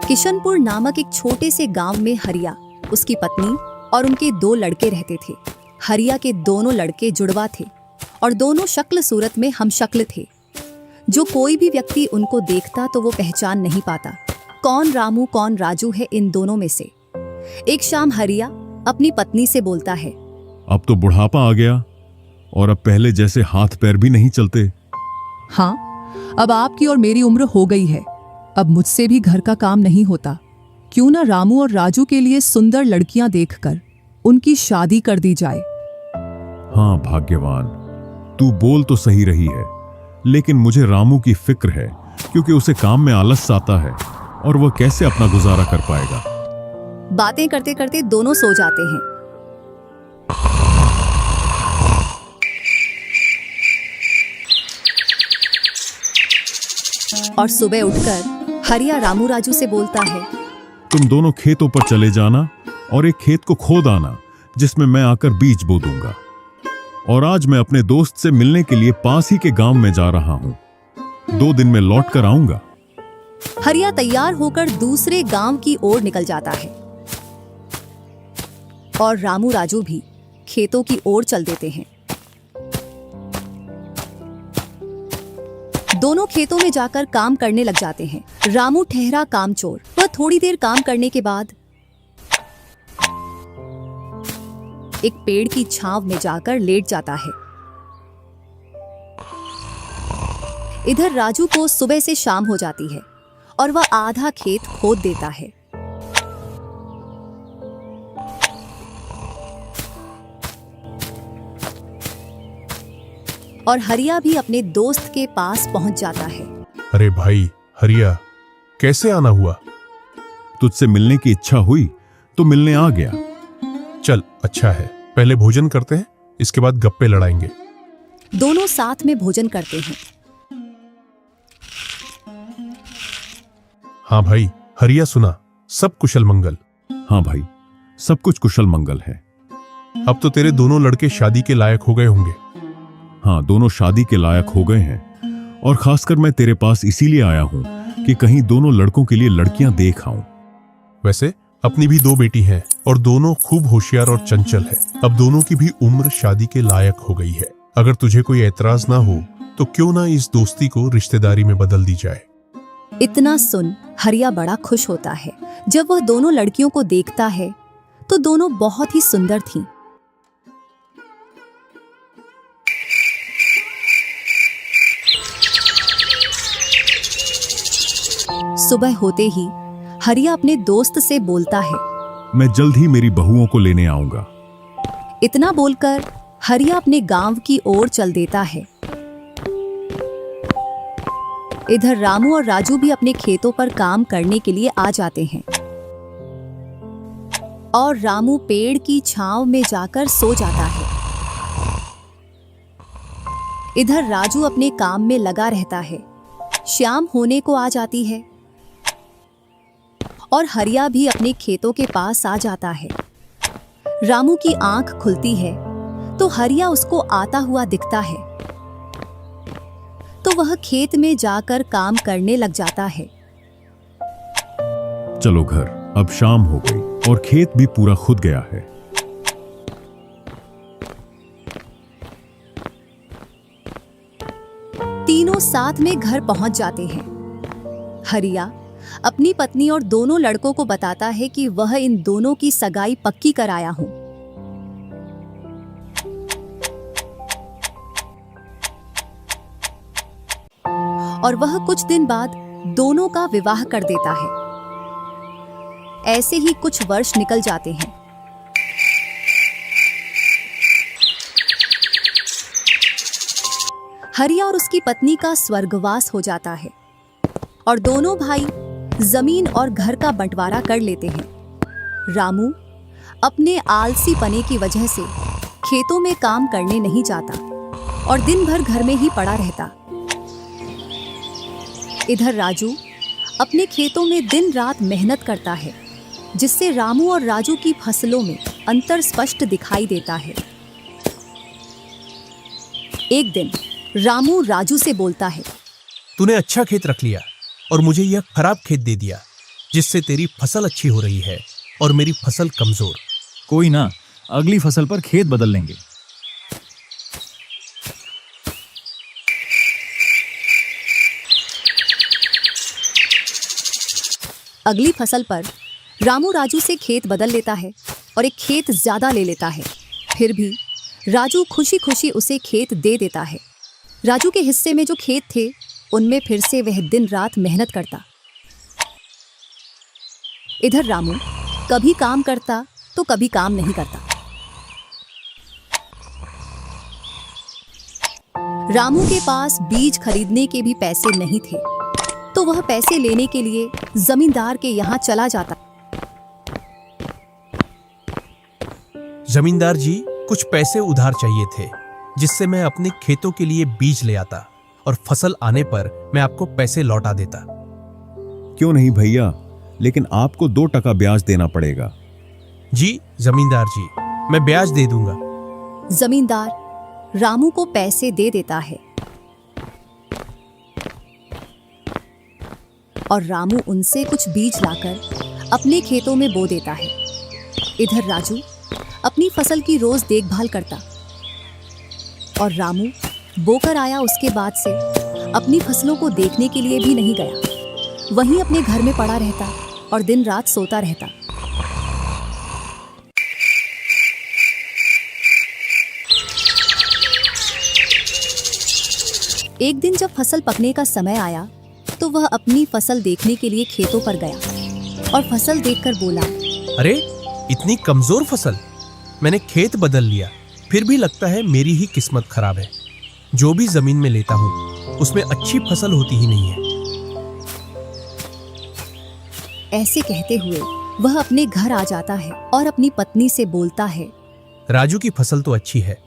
किशनपुर नामक एक छोटे से गांव में हरिया, उसकी पत्नी और उनके 2 लड़के रहते थे। हरिया के दोनों लड़के जुड़वा थे और दोनों शक्ल सूरत में हमशक्ल थे। जो कोई भी व्यक्ति उनको देखता तो वो पहचान नहीं पाता कौन रामू कौन राजू है इन दोनों में से। एक शाम हरिया अपनी पत्नी से बोलता है, अब तो बुढ़ापा आ गया और अब पहले जैसे हाथ पैर भी नहीं चलते। हाँ, अब आपकी और मेरी उम्र हो गई है। अब मुझसे भी घर का काम नहीं होता। क्यों ना रामू और राजू के लिए सुंदर लड़कियां देखकर उनकी शादी कर दी जाए। हाँ भाग्यवान, तू बोल तो सही रही है, लेकिन मुझे रामू की फिक्र है क्योंकि उसे काम में आलस आता है और वह कैसे अपना गुजारा कर पाएगा। बातें करते करते दोनों सो जाते हैं। और सुबह उठकर हरिया रामू राजू से बोलता है, तुम दोनों खेतों पर चले जाना और एक खेत को खोद आना जिसमें मैं आकर बीज बो दूंगा। और आज मैं अपने दोस्त से मिलने के लिए पास ही के गांव में जा रहा हूं। 2 दिन में लौट कर आऊंगा। हरिया तैयार होकर दूसरे गांव की ओर निकल जाता है और रामू राजू भी खेतों की ओर चल देते हैं। दोनों खेतों में जाकर काम करने लग जाते हैं। रामू ठहरा कामचोर। वह थोड़ी देर काम करने के बाद एक पेड़ की छांव में जाकर लेट जाता है। इधर राजू को सुबह से शाम हो जाती है और वह आधा खेत खोद देता है। और हरिया भी अपने दोस्त के पास पहुंच जाता है। अरे भाई हरिया, कैसे आना हुआ? तुझसे मिलने की इच्छा हुई तो मिलने आ गया। चल अच्छा है, पहले भोजन करते हैं, इसके बाद गप्पे लड़ाएंगे। दोनों साथ में भोजन करते हैं। हाँ भाई हरिया, सुना सब कुशल मंगल? हाँ भाई, सब कुछ कुशल मंगल है। अब तो तेरे दोनों लड़के शादी के लायक हो गए होंगे। हाँ, दोनों शादी के लायक हो गए हैं और खासकर मैं तेरे पास इसीलिए आया हूं कि कहीं दोनों लड़कों के लिए लड़कियां देख आऊं। वैसे अपनी भी 2 बेटी हैं और दोनों खूब होशियार और चंचल है। अब दोनों की भी उम्र शादी के लायक हो गई है। अगर तुझे कोई एतराज ना हो तो क्यों ना इस दोस्ती को रिश्तेदारी में बदल दी जाए। इतना सुन हरिया बड़ा खुश होता है। जब वह दोनों लड़कियों को देखता है तो दोनों बहुत ही सुंदर थीं। सुबह होते ही हरिया अपने दोस्त से बोलता है, मैं जल्द ही मेरी बहुओं को लेने आऊंगा। इतना बोलकर हरिया अपने गांव की ओर चल देता है। इधर रामू और राजू भी अपने खेतों पर काम करने के लिए आ जाते हैं और रामू पेड़ की छांव में जाकर सो जाता है। इधर राजू अपने काम में लगा रहता है। शाम होने को आ जाती है और हरिया भी अपने खेतों के पास आ जाता है। रामू की आंख खुलती है तो हरिया उसको आता हुआ दिखता है, तो वह खेत में जाकर काम करने लग जाता है। चलो घर, अब शाम हो गई और खेत भी पूरा खुद गया है। तीनों साथ में घर पहुंच जाते हैं। हरिया अपनी पत्नी और दोनों लड़कों को बताता है कि वह इन दोनों की सगाई पक्की कराया हूं। और वह कुछ दिन बाद दोनों का विवाह कर देता है। ऐसे ही कुछ वर्ष निकल जाते हैं। हरिया और उसकी पत्नी का स्वर्गवास हो जाता है और दोनों भाई जमीन और घर का बंटवारा कर लेते हैं। रामू अपने आलसी पने की वजह से खेतों में काम करने नहीं जाता और दिन भर घर में ही पड़ा रहता। इधर राजू अपने खेतों में दिन रात मेहनत करता है, जिससे रामू और राजू की फसलों में अंतर स्पष्ट दिखाई देता है। एक दिन रामू राजू से बोलता है, तूने अच्छा खेत रख लिया और मुझे यह खराब खेत दे दिया। जिससे तेरी फसल अच्छी हो रही है और मेरी फसल कमजोर। कोई ना, अगली फसल पर खेत बदल लेंगे। अगली फसल पर रामू राजू से खेत बदल लेता है और एक खेत ज्यादा ले लेता है। फिर भी राजू खुशी खुशी उसे खेत दे देता है। राजू के हिस्से में जो खेत थे उनमें फिर से वह दिन रात मेहनत करता। इधर रामू कभी काम करता तो कभी काम नहीं करता। रामू के पास बीज खरीदने के भी पैसे नहीं थे, तो वह पैसे लेने के लिए जमींदार के यहाँ चला जाता। जमींदार जी, कुछ पैसे उधार चाहिए थे, जिससे मैं अपने खेतों के लिए बीज ले आता और फसल आने पर मैं आपको पैसे लौटा देता। क्यों नहीं भैया, लेकिन आपको 2% ब्याज देना पड़ेगा। जी जमींदार जी, मैं ब्याज दे दूंगा। जमींदार रामू को पैसे दे देता है और रामू उनसे कुछ बीज लाकर अपने खेतों में बो देता है। इधर राजू अपनी फसल की रोज देखभाल करता और रामू बोकर आया उसके बाद से अपनी फसलों को देखने के लिए भी नहीं गया। वहीं अपने घर में पड़ा रहता और दिन रात सोता रहता। एक दिन जब फसल पकने का समय आया तो वह अपनी फसल देखने के लिए खेतों पर गया और फसल देखकर बोला, अरे इतनी कमजोर फसल! मैंने खेत बदल लिया, फिर भी लगता है मेरी ही किस्मत खराब है। जो भी जमीन में लेता हूँ उसमें अच्छी फसल होती ही नहीं है। ऐसे कहते हुए वह अपने घर आ जाता है और अपनी पत्नी से बोलता है, राजू की फसल तो अच्छी है,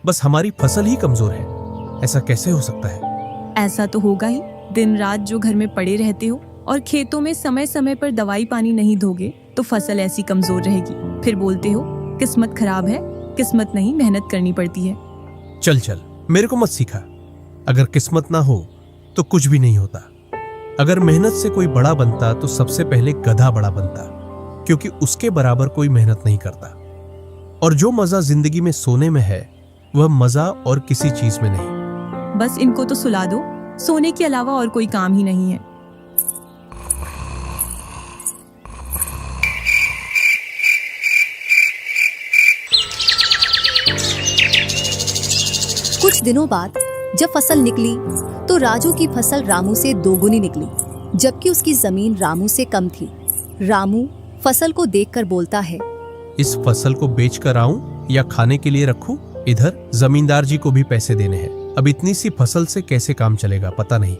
बस हमारी फसल ही कमजोर है। ऐसा कैसे हो सकता है? ऐसा तो होगा ही। दिन रात जो घर में पड़े रहते हो और खेतों में समय समय पर दवाई पानी नहीं दोगे तो फसल ऐसी कमजोर रहेगी। फिर बोलते हो किस्मत खराब है। किस्मत नहीं, मेहनत करनी पड़ती है। चल चल, मेरे को मत सिखा। अगर किस्मत ना हो तो कुछ भी नहीं होता। अगर मेहनत से कोई बड़ा बनता तो सबसे पहले गधा बड़ा बनता, क्योंकि उसके बराबर कोई मेहनत नहीं करता। और जो मजा जिंदगी में सोने में है वह मजा और किसी चीज में नहीं। बस इनको तो सुला दो, सोने के अलावा और कोई काम ही नहीं है। कुछ दिनों बाद जब फसल निकली तो राजू की फसल रामू से दोगुनी निकली, जबकि उसकी जमीन रामू से कम थी। रामू फसल को देखकर बोलता है, इस फसल को बेच कर आऊं या खाने के लिए रखूं? इधर जमींदार जी को भी पैसे देने हैं। अब इतनी सी फसल से कैसे काम चलेगा पता नहीं।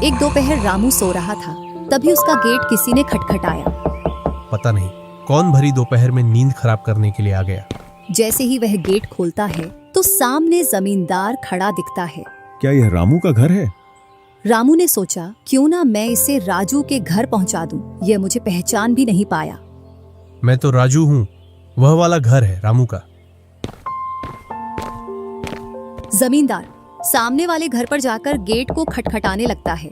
एक दोपहर रामू सो रहा था, तभी उसका गेट किसी ने खटखटाया। पता नहीं कौन भरी दोपहर में नींद खराब करने के लिए आ गया। जैसे ही वह गेट खोलता है तो सामने जमींदार खड़ा दिखता है। क्या यह रामू का घर है? रामू ने सोचा, क्यों ना मैं इसे राजू के घर पहुंचा दूं। यह मुझे पहचान भी नहीं पाया। मैं तो राजू हूँ, वह वाला घर है रामू का। जमींदार सामने वाले घर पर जाकर गेट को खटखटाने लगता है।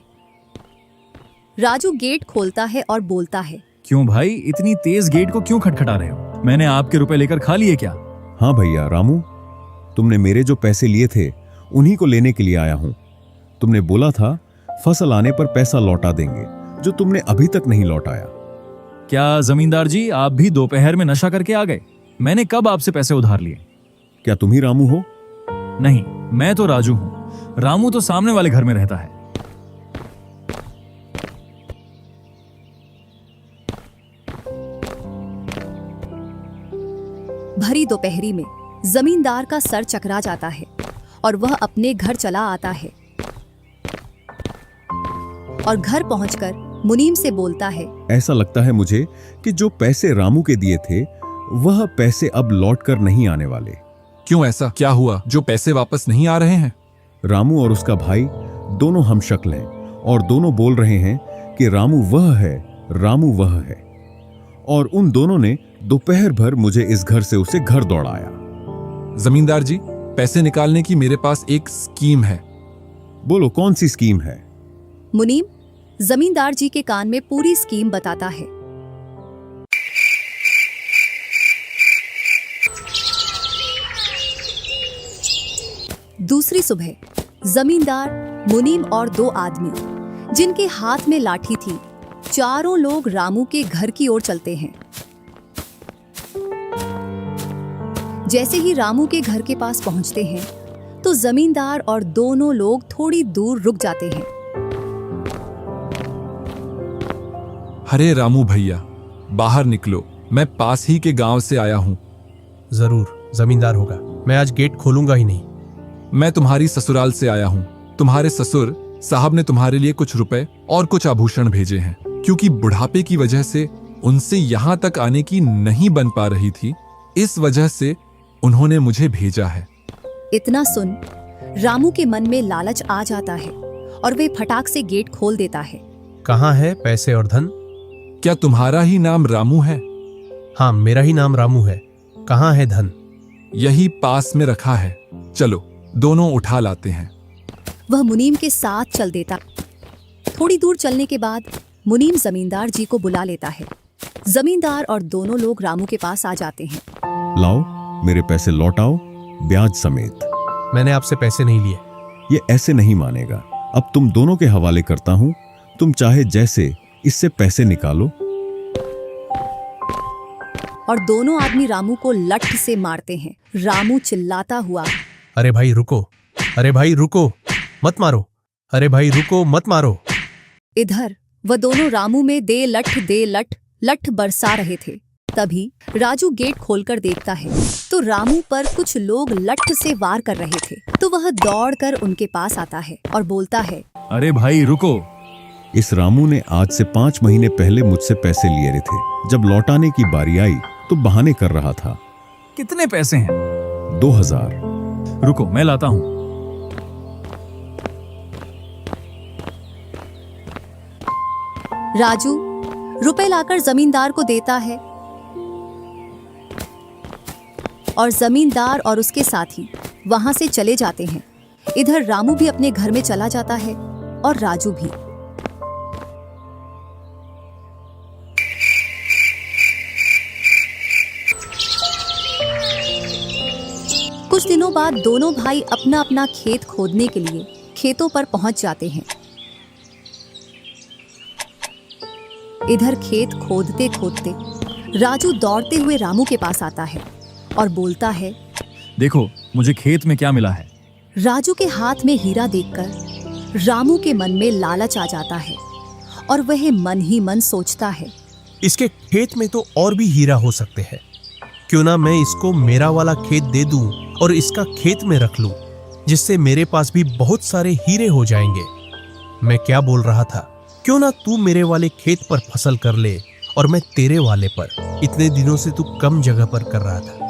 राजू गेट खोलता है और बोलता है, क्यों भाई, इतनी तेज गेट को क्यों खटखटा रहे हो? मैंने आपके रुपए लेकर खा लिए क्या? हाँ भैया रामू, तुमने मेरे जो पैसे लिए थे उन्हीं को लेने के लिए आया हूँ। तुमने बोला था फसल आने पर पैसा लौटा देंगे, जो तुमने अभी तक नहीं लौटाया। क्या जमींदार जी, आप भी दोपहर में नशा करके आ गए? मैंने कब आपसे पैसे उधार लिए? क्या तुम ही रामू हो? नहीं, मैं तो राजू हूँ। रामू तो सामने वाले घर में रहता है। भरी दोपहरी में जमींदार का सर चकरा जाता है और वह अपने घर चला आता है और घर पहुंचकर मुनीम से बोलता है, ऐसा लगता है मुझे कि जो पैसे रामू के दिए थे वह पैसे अब लौट कर नहीं आने वाले। क्यों, ऐसा क्या हुआ जो पैसे वापस नहीं आ रहे हैं? रामू और उसका भाई दोनों हमशक्ल हैं और दोनों बोल रहे हैं कि रामू वह है, रामू वह है। और उन दोनों ने दोपहर भर मुझे इस घर से उसे घर दौड़ाया। जमींदार जी, पैसे निकालने की मेरे पास एक स्कीम है। बोलो कौन सी स्कीम है? मुनीम जमींदार जी के कान में पूरी स्कीम बताता है। दूसरी सुबह जमींदार, मुनीम और दो आदमी जिनके हाथ में लाठी थी, चारों लोग रामू के घर की ओर चलते हैं। जैसे ही रामू के घर के पास पहुंचते हैं तो जमींदार और दोनों लोग थोड़ी दूर रुक जाते हैं। अरे रामू भैया, बाहर निकलो, मैं पास ही के गांव से आया हूं। जरूर जमींदार होगा, मैं आज गेट खोलूंगा ही नहीं। मैं तुम्हारी ससुराल से आया हूं। तुम्हारे ससुर साहब ने तुम्हारे लिए कुछ रुपए और कुछ आभूषण भेजे हैं, क्योंकि बुढ़ापे की वजह से उनसे यहां तक आने की नहीं बन पा रही थी, इस वजह से उन्होंने मुझे भेजा है। इतना सुन रामू के मन में लालच आ जाता है और वे फटाक से गेट खोल देता है। कहाँ है पैसे और धन? क्या तुम्हारा ही नाम रामू है? हाँ, मेरा ही नाम रामू है। कहाँ है धन? यही पास में रखा है, चलो दोनों उठा लाते हैं। वह मुनीम के साथ चल देता। थोड़ी दूर चलने के बाद मुनीम जमींदार जी को बुला लेता है। जमींदार और दोनों लोग रामू के पास आ जाते हैं। लाओ मेरे पैसे लौटाओ, ब्याज समेत। मैंने आपसे पैसे नहीं लिए। ये ऐसे नहीं मानेगा। अब तुम दोनों के हवाले करता हूं, तुम चाहे जैसे इससे पैसे निकालो। और दोनों आदमी रामू को लठ से मारते हैं। रामू चिल्लाता हुआ, अरे भाई रुको, अरे भाई रुको, मत मारो, अरे भाई रुको, मत मारो। इधर वह दोनों रामू में दे लठ लठ बरसा रहे थे। तभी राजू गेट खोलकर देखता है तो रामू पर कुछ लोग लठ से वार कर रहे थे। तो वह दौड़कर उनके पास आता है और बोलता है, अरे भाई रुको। इस रामू ने आज से 5 महीने पहले मुझसे पैसे लिए थे। जब लौटाने की बारी आई तो बहाने कर रहा था। कितने पैसे हैं? 2000। रुको मैं लाता हूं। राजू रुपए लाकर जमींदार को देता है और जमींदार और उसके साथी वहां से चले जाते हैं। इधर रामू भी अपने घर में चला जाता है और राजू भी। कुछ दिनों बाद दोनों भाई अपना अपना खेत खोदने के लिए खेतों पर पहुंच जाते हैं। इधर खेत खोदते खोदते राजू दौड़ते हुए रामू के पास आता है और बोलता है, देखो मुझे खेत में क्या मिला है। राजू के हाथ में हीरा देखकर रामू के मन में लालच आ जाता है और वह मन ही मन सोचता है, इसके खेत में तो और भी हीरा हो सकते हैं। क्यों ना मैं इसको मेरा वाला खेत दे दूं और इसका खेत में रख लूं, जिससे मेरे पास भी बहुत सारे हीरे हो जाएंगे। मैं क्या बोल रहा था, क्यों ना तू मेरे वाले खेत पर फसल कर ले और मैं तेरे वाले पर। इतने दिनों से तू कम जगह पर कर रहा था।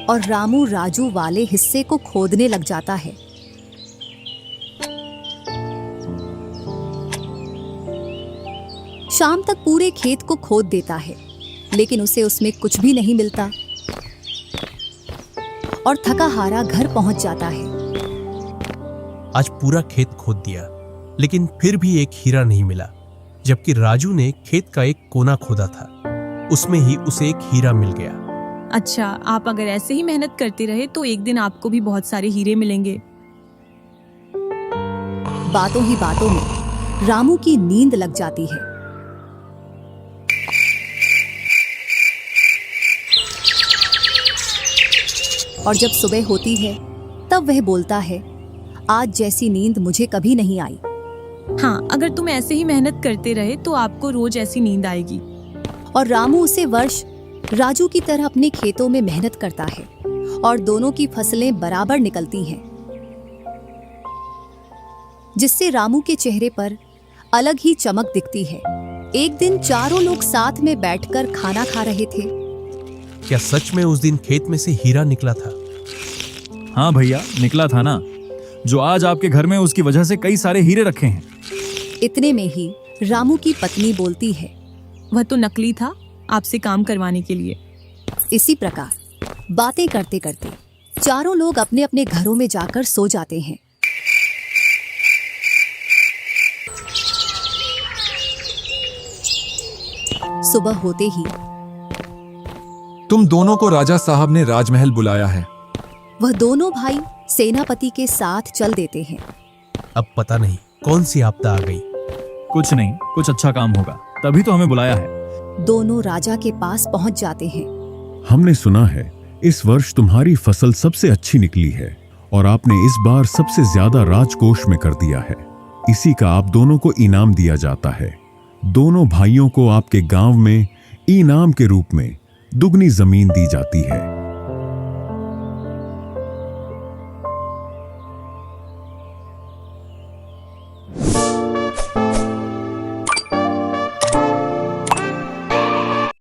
और रामू राजू वाले हिस्से को खोदने लग जाता है। शाम तक पूरे खेत को खोद देता है, लेकिन उसे उसमें कुछ भी नहीं मिलता और थका हारा घर पहुंच जाता है। आज पूरा खेत खोद दिया, लेकिन फिर भी एक हीरा नहीं मिला। जबकि राजू ने खेत का एक कोना खोदा था, उसमें ही उसे एक हीरा मिल गया। अच्छा, आप अगर ऐसे ही मेहनत करते रहे तो एक दिन आपको भी बहुत सारे हीरे मिलेंगे। बातों ही बातों में रामू की नींद लग जाती है। और जब सुबह होती है तब वह बोलता है, आज जैसी नींद मुझे कभी नहीं आई। हाँ, अगर तुम ऐसे ही मेहनत करते रहे तो आपको रोज ऐसी नींद आएगी। और रामू उसे वर्ष राजू की तरह अपने खेतों में मेहनत करता है और दोनों की फसलें बराबर निकलती हैं, जिससे रामू के चेहरे पर अलग ही चमक दिखती है। एक दिन चारों लोग साथ में बैठकर खाना खा रहे थे। क्या सच में उस दिन खेत में से हीरा निकला था? हाँ भैया, निकला था ना। जो आज आपके घर में उसकी वजह से कई सारे हीरे रखे हैं। इतने में ही रामू की पत्नी बोलती है, वह तो नकली था, आपसे काम करवाने के लिए। इसी प्रकार बातें करते करते चारों लोग अपने अपने घरों में जाकर सो जाते हैं। सुबह होते ही तुम दोनों को राजा साहब ने राजमहल बुलाया है। वह दोनों भाई सेनापति के साथ चल देते हैं। अब पता नहीं कौन सी आपदा आ गई। कुछ नहीं, कुछ अच्छा काम होगा, तभी तो हमें बुलाया है। दोनों राजा के पास पहुंच जाते हैं। हमने सुना है इस वर्ष तुम्हारी फसल सबसे अच्छी निकली है और आपने इस बार सबसे ज्यादा राजकोष में कर दिया है। इसी का आप दोनों को इनाम दिया जाता है। दोनों भाइयों को आपके गांव में इनाम के रूप में दुगनी जमीन दी जाती है।